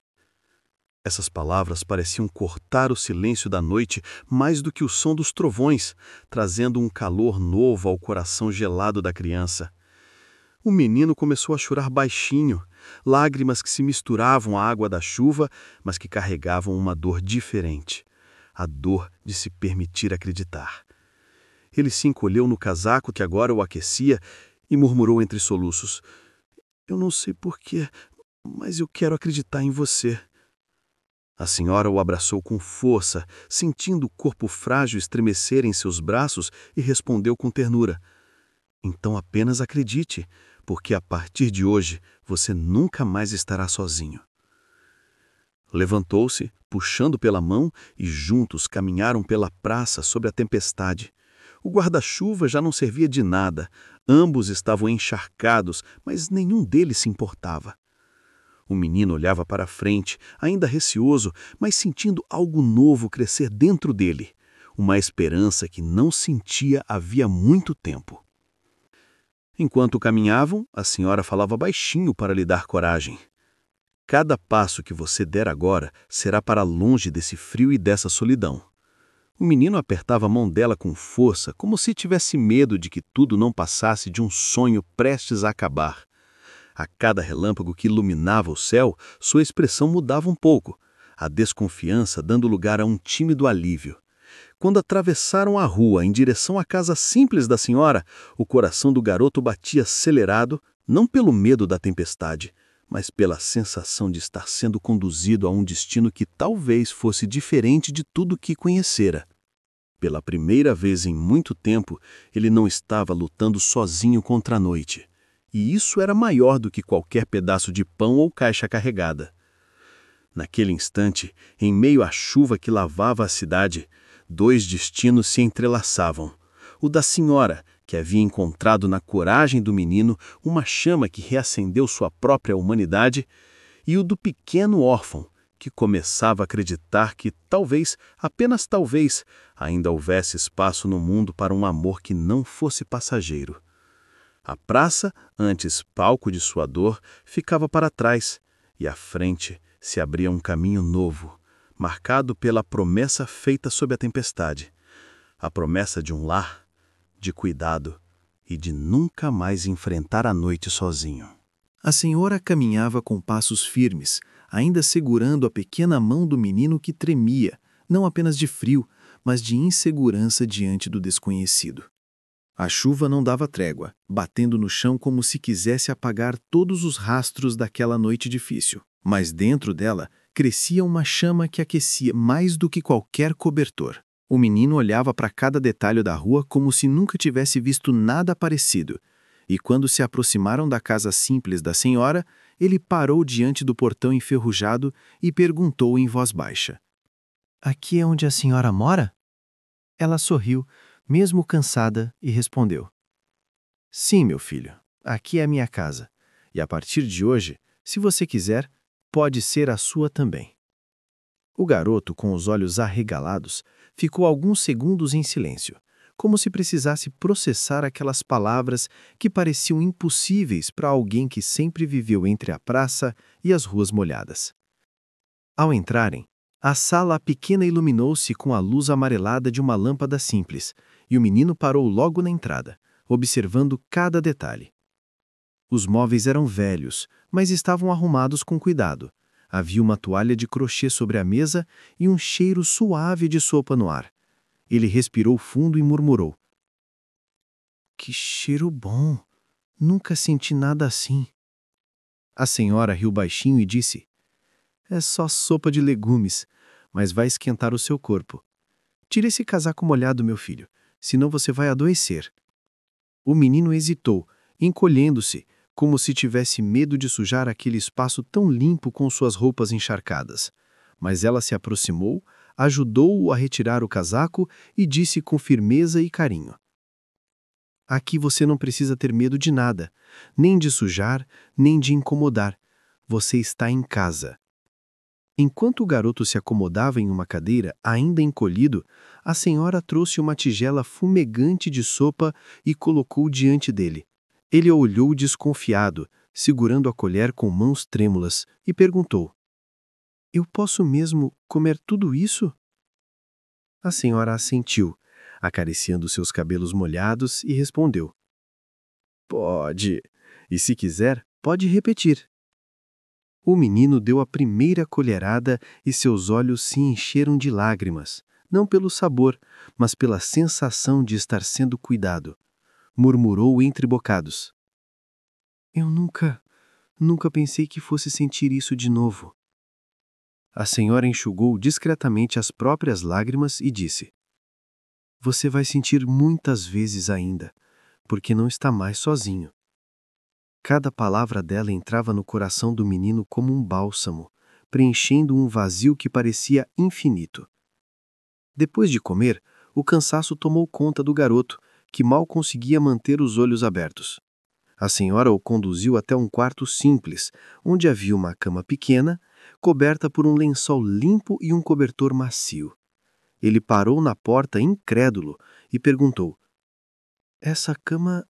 Essas palavras pareciam cortar o silêncio da noite mais do que o som dos trovões, trazendo um calor novo ao coração gelado da criança. O menino começou a chorar baixinho, lágrimas que se misturavam à água da chuva, mas que carregavam uma dor diferente, a dor de se permitir acreditar. Ele se encolheu no casaco que agora o aquecia e murmurou entre soluços: Eu não sei porquê, mas eu quero acreditar em você. A senhora o abraçou com força, sentindo o corpo frágil estremecer em seus braços, e respondeu com ternura: Então apenas acredite, porque a partir de hoje você nunca mais estará sozinho. Levantou-se, puxando pela mão, e juntos caminharam pela praça sob a tempestade. O guarda-chuva já não servia de nada, ambos estavam encharcados, mas nenhum deles se importava. O menino olhava para a frente, ainda receoso, mas sentindo algo novo crescer dentro dele, uma esperança que não sentia havia muito tempo. Enquanto caminhavam, a senhora falava baixinho para lhe dar coragem. Cada passo que você der agora será para longe desse frio e dessa solidão. O menino apertava a mão dela com força, como se tivesse medo de que tudo não passasse de um sonho prestes a acabar. A cada relâmpago que iluminava o céu, sua expressão mudava um pouco, a desconfiança dando lugar a um tímido alívio. Quando atravessaram a rua em direção à casa simples da senhora, o coração do garoto batia acelerado, não pelo medo da tempestade, mas pela sensação de estar sendo conduzido a um destino que talvez fosse diferente de tudo que conhecera. Pela primeira vez em muito tempo, ele não estava lutando sozinho contra a noite. E isso era maior do que qualquer pedaço de pão ou caixa carregada. Naquele instante, em meio à chuva que lavava a cidade, dois destinos se entrelaçavam. O da senhora, que havia encontrado na coragem do menino uma chama que reacendeu sua própria humanidade, e o do pequeno órfão, que começava a acreditar que talvez, apenas talvez, ainda houvesse espaço no mundo para um amor que não fosse passageiro. A praça, antes palco de sua dor, ficava para trás, e à frente se abria um caminho novo, marcado pela promessa feita sob a tempestade. A promessa de um lar, de cuidado e de nunca mais enfrentar a noite sozinho. A senhora caminhava com passos firmes, ainda segurando a pequena mão do menino que tremia, não apenas de frio, mas de insegurança diante do desconhecido. A chuva não dava trégua, batendo no chão como se quisesse apagar todos os rastros daquela noite difícil. Mas dentro dela crescia uma chama que aquecia mais do que qualquer cobertor. O menino olhava para cada detalhe da rua como se nunca tivesse visto nada parecido. E quando se aproximaram da casa simples da senhora, ele parou diante do portão enferrujado e perguntou em voz baixa: "Aqui é onde a senhora mora?" Ela sorriu, mesmo cansada, e respondeu: "Sim, meu filho, aqui é a minha casa, e a partir de hoje, se você quiser, pode ser a sua também." O garoto, com os olhos arregalados, ficou alguns segundos em silêncio, como se precisasse processar aquelas palavras que pareciam impossíveis para alguém que sempre viveu entre a praça e as ruas molhadas. Ao entrarem, a sala pequena iluminou-se com a luz amarelada de uma lâmpada simples, e o menino parou logo na entrada, observando cada detalhe. Os móveis eram velhos, mas estavam arrumados com cuidado. Havia uma toalha de crochê sobre a mesa e um cheiro suave de sopa no ar. Ele respirou fundo e murmurou: "Que cheiro bom! Nunca senti nada assim." A senhora riu baixinho e disse: "É só sopa de legumes, mas vai esquentar o seu corpo. Tire esse casaco molhado, meu filho, senão você vai adoecer." O menino hesitou, encolhendo-se, como se tivesse medo de sujar aquele espaço tão limpo com suas roupas encharcadas. Mas ela se aproximou, ajudou-o a retirar o casaco e disse com firmeza e carinho: Aqui você não precisa ter medo de nada, nem de sujar, nem de incomodar. Você está em casa. Enquanto o garoto se acomodava em uma cadeira, ainda encolhido, a senhora trouxe uma tigela fumegante de sopa e colocou diante dele. Ele olhou desconfiado, segurando a colher com mãos trêmulas, e perguntou: Eu posso mesmo comer tudo isso? A senhora assentiu, acariciando seus cabelos molhados, e respondeu: Pode. E se quiser, pode repetir. O menino deu a primeira colherada e seus olhos se encheram de lágrimas, não pelo sabor, mas pela sensação de estar sendo cuidado. Murmurou entre bocados: Eu nunca pensei que fosse sentir isso de novo. A senhora enxugou discretamente as próprias lágrimas e disse: Você vai sentir muitas vezes ainda, porque não está mais sozinho. Cada palavra dela entrava no coração do menino como um bálsamo, preenchendo um vazio que parecia infinito. Depois de comer, o cansaço tomou conta do garoto, que mal conseguia manter os olhos abertos. A senhora o conduziu até um quarto simples, onde havia uma cama pequena, coberta por um lençol limpo e um cobertor macio. Ele parou na porta incrédulo e perguntou: Essa cama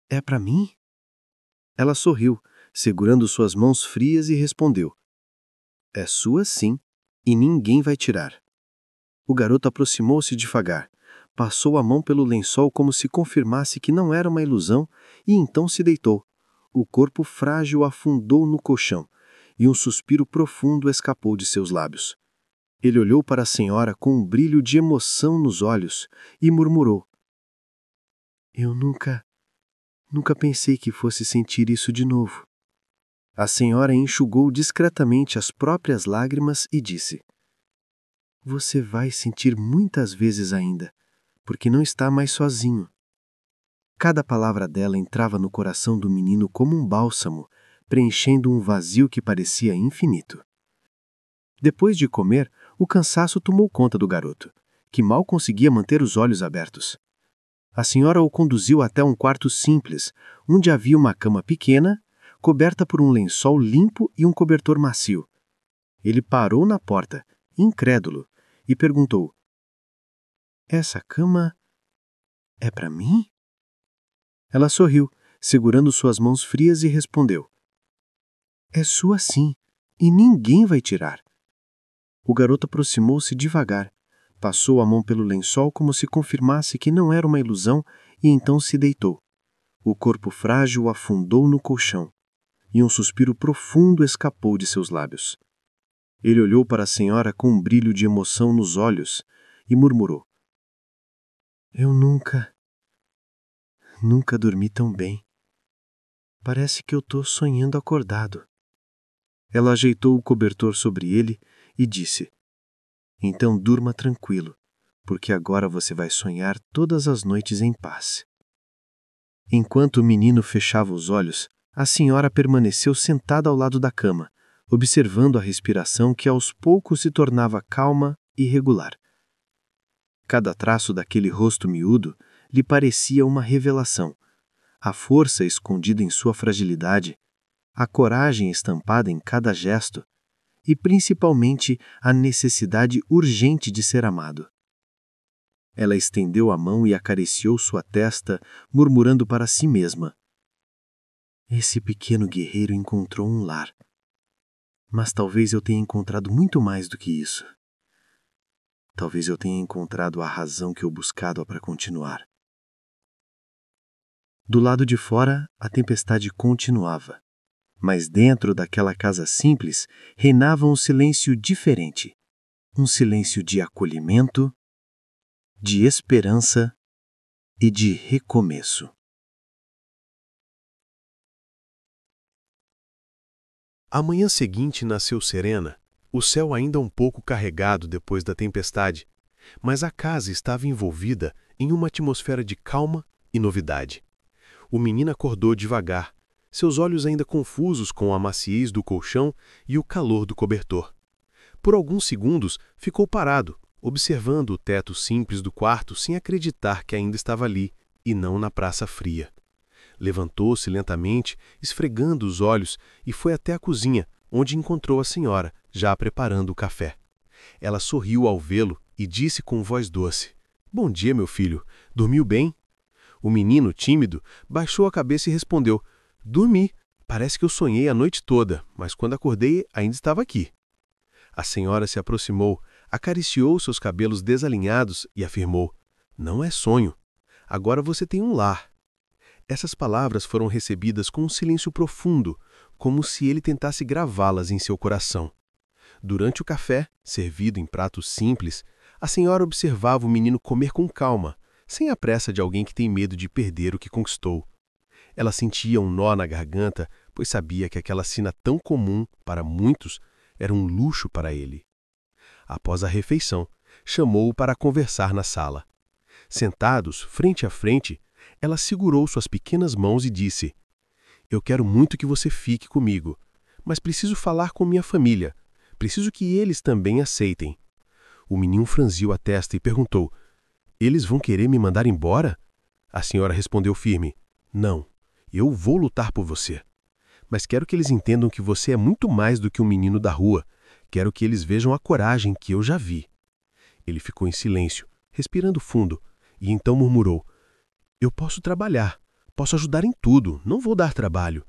é para mim? Ela sorriu, segurando suas mãos frias, e respondeu: É sua sim, e ninguém vai tirar. O garoto aproximou-se devagar, passou a mão pelo lençol como se confirmasse que não era uma ilusão e então se deitou. O corpo frágil afundou no colchão e um suspiro profundo escapou de seus lábios. Ele olhou para a senhora com um brilho de emoção nos olhos e murmurou: Eu nunca pensei que fosse sentir isso de novo. A senhora enxugou discretamente as próprias lágrimas e disse: Você vai sentir muitas vezes ainda, porque não está mais sozinho. Cada palavra dela entrava no coração do menino como um bálsamo, preenchendo um vazio que parecia infinito. Depois de comer, o cansaço tomou conta do garoto, que mal conseguia manter os olhos abertos. A senhora o conduziu até um quarto simples, onde havia uma cama pequena, coberta por um lençol limpo e um cobertor macio. Ele parou na porta, incrédulo, e perguntou: Essa cama é para mim? Ela sorriu, segurando suas mãos frias, e respondeu: É sua sim, e ninguém vai tirar. O garoto aproximou-se devagar, passou a mão pelo lençol como se confirmasse que não era uma ilusão e então se deitou. O corpo frágil afundou no colchão e um suspiro profundo escapou de seus lábios. Ele olhou para a senhora com um brilho de emoção nos olhos e murmurou: Eu nunca dormi tão bem. Parece que eu estou sonhando acordado. Ela ajeitou o cobertor sobre ele e disse: Então durma tranquilo, porque agora você vai sonhar todas as noites em paz. Enquanto o menino fechava os olhos, a senhora permaneceu sentada ao lado da cama, observando a respiração que aos poucos se tornava calma e regular. Cada traço daquele rosto miúdo lhe parecia uma revelação. A força escondida em sua fragilidade, a coragem estampada em cada gesto e, principalmente, a necessidade urgente de ser amado. Ela estendeu a mão e acariciou sua testa, murmurando para si mesma: Esse pequeno guerreiro encontrou um lar. Mas talvez eu tenha encontrado muito mais do que isso. Talvez eu tenha encontrado a razão que eu buscava para continuar. Do lado de fora, a tempestade continuava. Mas dentro daquela casa simples, reinava um silêncio diferente. Um silêncio de acolhimento, de esperança e de recomeço. A manhã seguinte nasceu serena, o céu ainda um pouco carregado depois da tempestade, mas a casa estava envolvida em uma atmosfera de calma e novidade. O menino acordou devagar, seus olhos ainda confusos com a maciez do colchão e o calor do cobertor. Por alguns segundos, ficou parado, observando o teto simples do quarto sem acreditar que ainda estava ali, e não na praça fria. Levantou-se lentamente, esfregando os olhos, e foi até a cozinha, onde encontrou a senhora, já preparando o café. Ela sorriu ao vê-lo e disse com voz doce: "Bom dia, meu filho. Dormiu bem?" O menino, tímido, baixou a cabeça e respondeu: "Dormi. Parece que eu sonhei a noite toda, mas quando acordei ainda estava aqui." A senhora se aproximou, acariciou seus cabelos desalinhados e afirmou: "Não é sonho. Agora você tem um lar." Essas palavras foram recebidas com um silêncio profundo, como se ele tentasse gravá-las em seu coração. Durante o café, servido em pratos simples, a senhora observava o menino comer com calma, sem a pressa de alguém que tem medo de perder o que conquistou. Ela sentia um nó na garganta, pois sabia que aquela sina tão comum para muitos era um luxo para ele. Após a refeição, chamou-o para conversar na sala. Sentados, frente a frente, ela segurou suas pequenas mãos e disse: "Eu quero muito que você fique comigo, mas preciso falar com minha família. Preciso que eles também aceitem." O menino franziu a testa e perguntou: "Eles vão querer me mandar embora?" A senhora respondeu firme: "Não, eu vou lutar por você. Mas quero que eles entendam que você é muito mais do que um menino da rua. Quero que eles vejam a coragem que eu já vi." Ele ficou em silêncio, respirando fundo, e então murmurou: "Eu posso trabalhar, posso ajudar em tudo, não vou dar trabalho."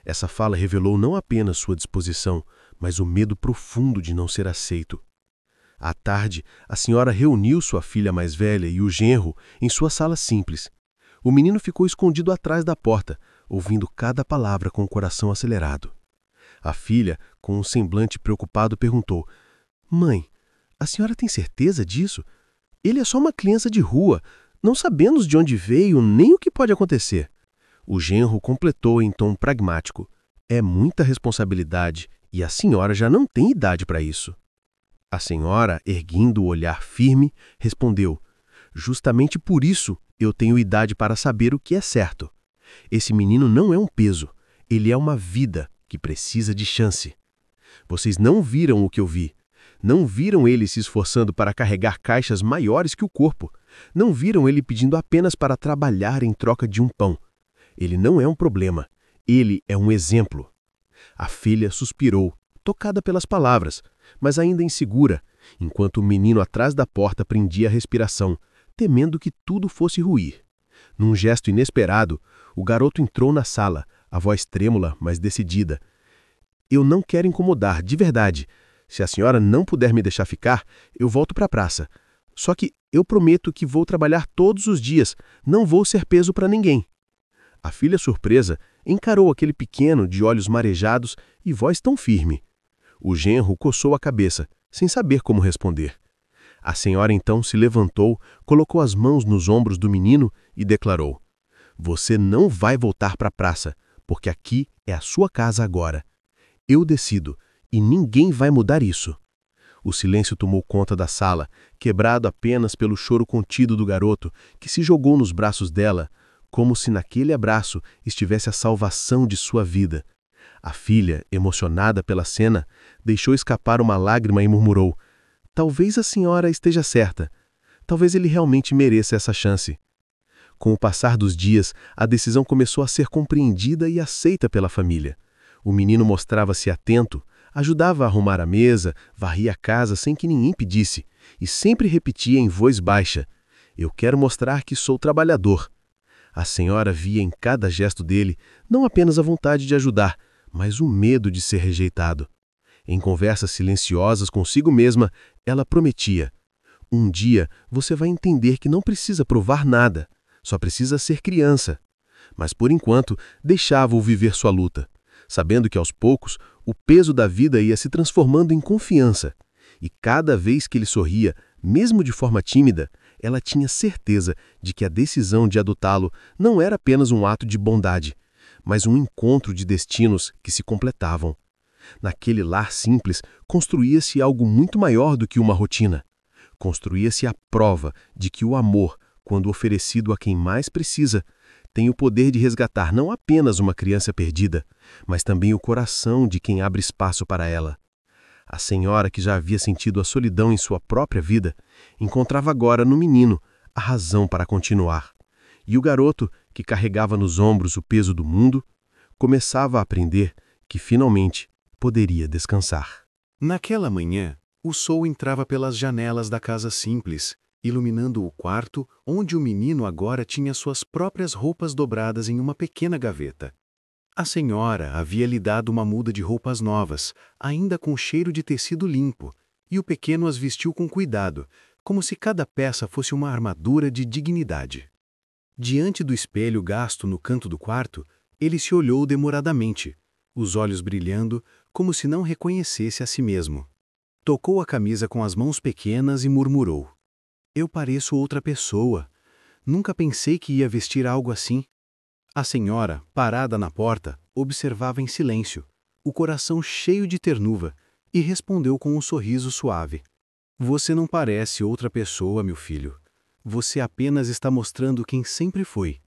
Essa fala revelou não apenas sua disposição, mas o medo profundo de não ser aceito. À tarde, a senhora reuniu sua filha mais velha e o genro em sua sala simples. O menino ficou escondido atrás da porta, ouvindo cada palavra com o coração acelerado. A filha, com um semblante preocupado, perguntou: "Mãe, a senhora tem certeza disso? Ele é só uma criança de rua. Não sabemos de onde veio nem o que pode acontecer." O genro completou em tom pragmático: "É muita responsabilidade e a senhora já não tem idade para isso." A senhora, erguendo o olhar firme, respondeu: "Justamente por isso eu tenho idade para saber o que é certo. Esse menino não é um peso, ele é uma vida que precisa de chance. Vocês não viram o que eu vi. Não viram ele se esforçando para carregar caixas maiores que o corpo. Não viram ele pedindo apenas para trabalhar em troca de um pão. Ele não é um problema, ele é um exemplo." A filha suspirou, tocada pelas palavras, mas ainda insegura, enquanto o menino atrás da porta prendia a respiração, temendo que tudo fosse ruir. Num gesto inesperado, o garoto entrou na sala, a voz trêmula, mas decidida: "Eu não quero incomodar, de verdade. Se a senhora não puder me deixar ficar, eu volto para a praça. Só que eu prometo que vou trabalhar todos os dias, não vou ser peso para ninguém." A filha, surpresa, encarou aquele pequeno de olhos marejados e voz tão firme. O genro coçou a cabeça, sem saber como responder. A senhora então se levantou, colocou as mãos nos ombros do menino e declarou: "Você não vai voltar para a praça, porque aqui é a sua casa agora. Eu decido, e ninguém vai mudar isso." O silêncio tomou conta da sala, quebrado apenas pelo choro contido do garoto, que se jogou nos braços dela, como se naquele abraço estivesse a salvação de sua vida. A filha, emocionada pela cena, deixou escapar uma lágrima e murmurou: "Talvez a senhora esteja certa. Talvez ele realmente mereça essa chance." Com o passar dos dias, a decisão começou a ser compreendida e aceita pela família. O menino mostrava-se atento, ajudava a arrumar a mesa, varria a casa sem que ninguém pedisse, e sempre repetia em voz baixa: "Eu quero mostrar que sou trabalhador." A senhora via em cada gesto dele não apenas a vontade de ajudar, mas o medo de ser rejeitado. Em conversas silenciosas consigo mesma, ela prometia: "Um dia você vai entender que não precisa provar nada, só precisa ser criança." Mas por enquanto deixava-o viver sua luta, sabendo que aos poucos o peso da vida ia se transformando em confiança. E cada vez que ele sorria, mesmo de forma tímida, ela tinha certeza de que a decisão de adotá-lo não era apenas um ato de bondade, mas um encontro de destinos que se completavam. Naquele lar simples, construía-se algo muito maior do que uma rotina. Construía-se a prova de que o amor, quando oferecido a quem mais precisa, tem o poder de resgatar não apenas uma criança perdida, mas também o coração de quem abre espaço para ela. A senhora, que já havia sentido a solidão em sua própria vida, encontrava agora no menino a razão para continuar. E o garoto, que carregava nos ombros o peso do mundo, começava a aprender que finalmente poderia descansar. Naquela manhã, o sol entrava pelas janelas da casa simples, iluminando o quarto onde o menino agora tinha suas próprias roupas dobradas em uma pequena gaveta. A senhora havia lhe dado uma muda de roupas novas, ainda com cheiro de tecido limpo, e o pequeno as vestiu com cuidado, como se cada peça fosse uma armadura de dignidade. Diante do espelho gasto no canto do quarto, ele se olhou demoradamente, os olhos brilhando, como se não reconhecesse a si mesmo. Tocou a camisa com as mãos pequenas e murmurou: "Eu pareço outra pessoa. Nunca pensei que ia vestir algo assim." A senhora, parada na porta, observava em silêncio, o coração cheio de ternura, e respondeu com um sorriso suave: "Você não parece outra pessoa, meu filho. Você apenas está mostrando quem sempre foi."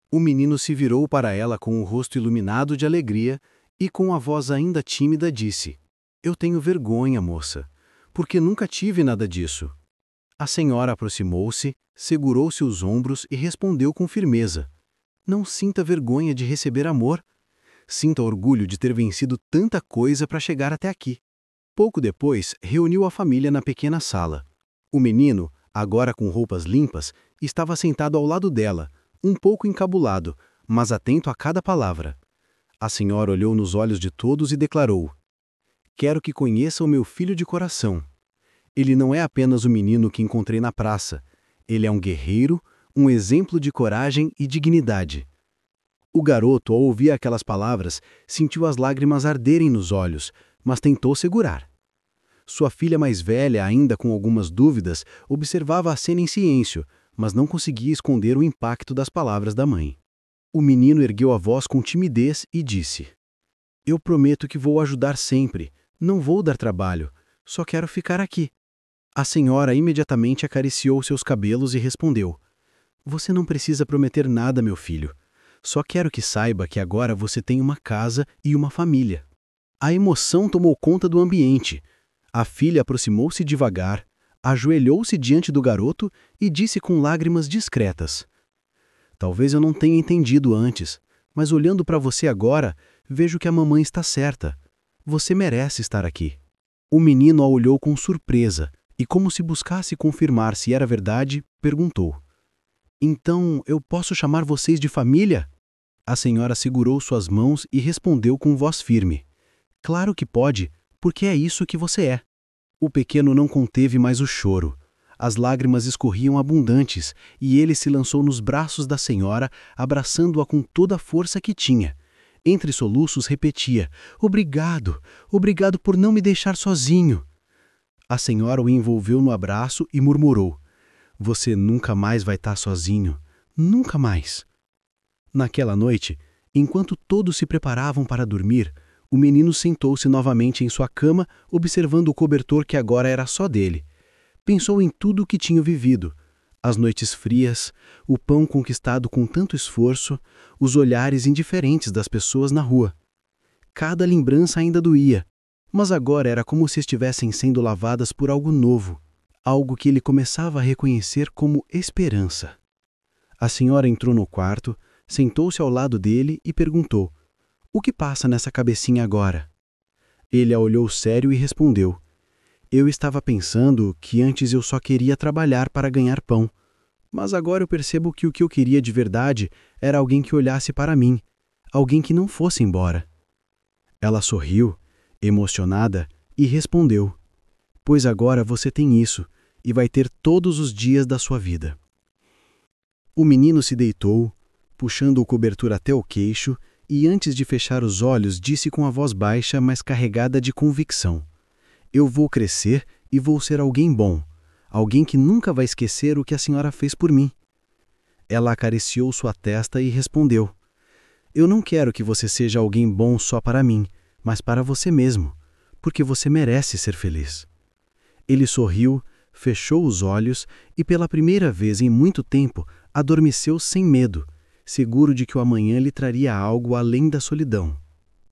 O menino se virou para ela com o rosto iluminado de alegria e com a voz ainda tímida disse: "Eu tenho vergonha, moça, porque nunca tive nada disso." A senhora aproximou-se, segurou-se os ombros e respondeu com firmeza: "Não sinta vergonha de receber amor. Sinta orgulho de ter vencido tanta coisa para chegar até aqui." Pouco depois, reuniu a família na pequena sala. O menino, agora com roupas limpas, estava sentado ao lado dela, um pouco encabulado, mas atento a cada palavra. A senhora olhou nos olhos de todos e declarou: "Quero que conheça o meu filho de coração. Ele não é apenas o menino que encontrei na praça. Ele é um guerreiro, um exemplo de coragem e dignidade." O garoto, ao ouvir aquelas palavras, sentiu as lágrimas arderem nos olhos, mas tentou segurar. Sua filha mais velha, ainda com algumas dúvidas, observava a cena em silêncio, mas não conseguia esconder o impacto das palavras da mãe. O menino ergueu a voz com timidez e disse: "Eu prometo que vou ajudar sempre. Não vou dar trabalho. Só quero ficar aqui." A senhora imediatamente acariciou seus cabelos e respondeu: "Você não precisa prometer nada, meu filho. Só quero que saiba que agora você tem uma casa e uma família." A emoção tomou conta do ambiente. A filha aproximou-se devagar, ajoelhou-se diante do garoto e disse com lágrimas discretas: "Talvez eu não tenha entendido antes, mas olhando para você agora, vejo que a mamãe está certa. Você merece estar aqui." O menino a olhou com surpresa e, como se buscasse confirmar se era verdade, perguntou: "Então eu posso chamar vocês de família?" A senhora segurou suas mãos e respondeu com voz firme: "Claro que pode, porque é isso que você é." O pequeno não conteve mais o choro. As lágrimas escorriam abundantes e ele se lançou nos braços da senhora, abraçando-a com toda a força que tinha. Entre soluços repetia: "Obrigado, obrigado por não me deixar sozinho." A senhora o envolveu no abraço e murmurou: "Você nunca mais vai estar sozinho, nunca mais." Naquela noite, enquanto todos se preparavam para dormir, o menino sentou-se novamente em sua cama, observando o cobertor que agora era só dele. Pensou em tudo o que tinha vivido: as noites frias, o pão conquistado com tanto esforço, os olhares indiferentes das pessoas na rua. Cada lembrança ainda doía, mas agora era como se estivessem sendo lavadas por algo novo, algo que ele começava a reconhecer como esperança. A senhora entrou no quarto, sentou-se ao lado dele e perguntou: "O que passa nessa cabecinha agora?" Ele a olhou sério e respondeu: "Eu estava pensando que antes eu só queria trabalhar para ganhar pão, mas agora eu percebo que o que eu queria de verdade era alguém que olhasse para mim, alguém que não fosse embora." Ela sorriu, emocionada, e respondeu: "Pois agora você tem isso, e vai ter todos os dias da sua vida." O menino se deitou, puxando o cobertor até o queixo, e antes de fechar os olhos disse com a voz baixa, mas carregada de convicção: "Eu vou crescer e vou ser alguém bom, alguém que nunca vai esquecer o que a senhora fez por mim." Ela acariciou sua testa e respondeu: "Eu não quero que você seja alguém bom só para mim, mas para você mesmo, porque você merece ser feliz." Ele sorriu, fechou os olhos e, pela primeira vez em muito tempo, adormeceu sem medo, seguro de que o amanhã lhe traria algo além da solidão.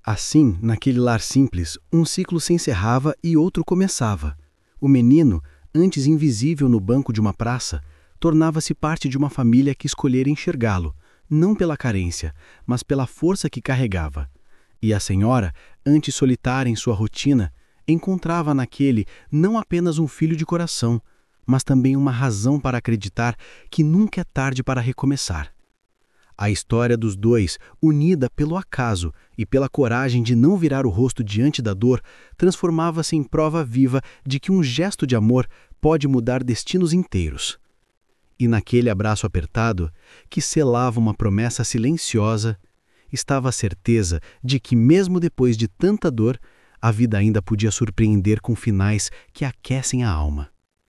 Assim, naquele lar simples, um ciclo se encerrava e outro começava. O menino, antes invisível no banco de uma praça, tornava-se parte de uma família que escolhera enxergá-lo, não pela carência, mas pela força que carregava. E a senhora, antes solitária em sua rotina, encontrava naquele não apenas um filho de coração, mas também uma razão para acreditar que nunca é tarde para recomeçar. A história dos dois, unida pelo acaso e pela coragem de não virar o rosto diante da dor, transformava-se em prova viva de que um gesto de amor pode mudar destinos inteiros. E naquele abraço apertado, que selava uma promessa silenciosa, estava a certeza de que, mesmo depois de tanta dor, a vida ainda podia surpreender com finais que aquecem a alma.